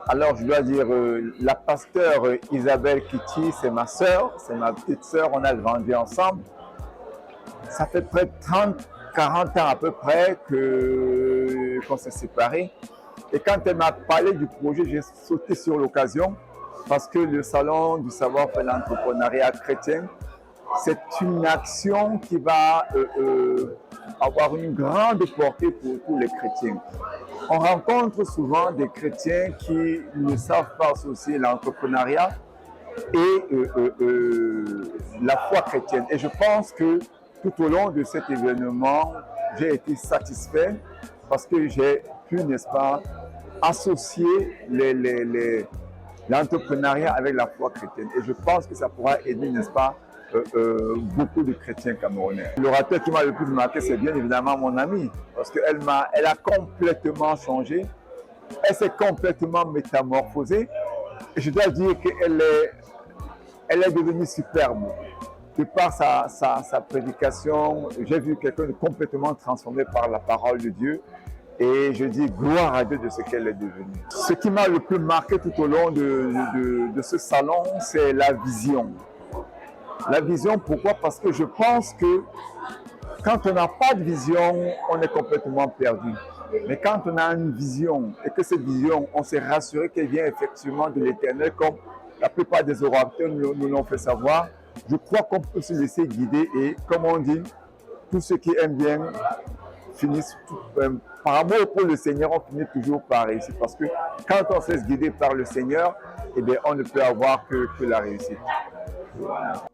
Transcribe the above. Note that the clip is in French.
Alors, je dois dire, la pasteur Isabelle Kitty, c'est ma sœur, c'est ma petite sœur, on a grandi ensemble. Ça fait près de 30, 40 ans à peu près qu'on s'est séparés. Et quand elle m'a parlé du projet, j'ai sauté sur l'occasion parce que le Salon du savoir fait l'entrepreneuriat chrétien, c'est une action qui va avoir une grande portée pour tous les chrétiens. On rencontre souvent des chrétiens qui ne savent pas associer l'entrepreneuriat et la foi chrétienne. Et je pense que tout au long de cet événement, j'ai été satisfait parce que j'ai pu, n'est-ce pas, associer l'entrepreneuriat avec la foi chrétienne. Et je pense que ça pourra aider, n'est-ce pas, beaucoup de chrétiens camerounais. L'orateur qui m'a le plus marqué, c'est bien évidemment mon amie, parce qu'elle elle a complètement changé, elle s'est complètement métamorphosée, et je dois dire elle est devenue superbe. De par sa prédication, j'ai vu quelqu'un de complètement transformé par la parole de Dieu, et je dis gloire à Dieu de ce qu'elle est devenue. Ce qui m'a le plus marqué tout au long de ce salon, c'est la vision. La vision, pourquoi? Parce que je pense que quand on n'a pas de vision, on est complètement perdu. Mais quand on a une vision et que cette vision, on s'est rassuré qu'elle vient effectivement de l'Éternel, comme la plupart des orateurs nous l'ont fait savoir, je crois qu'on peut se laisser guider et, comme on dit, tous ceux qui aiment bien finissent, par amour pour le Seigneur, on finit toujours par réussir. Parce que quand on se laisse guider par le Seigneur, eh bien, on ne peut avoir que la réussite. Voilà.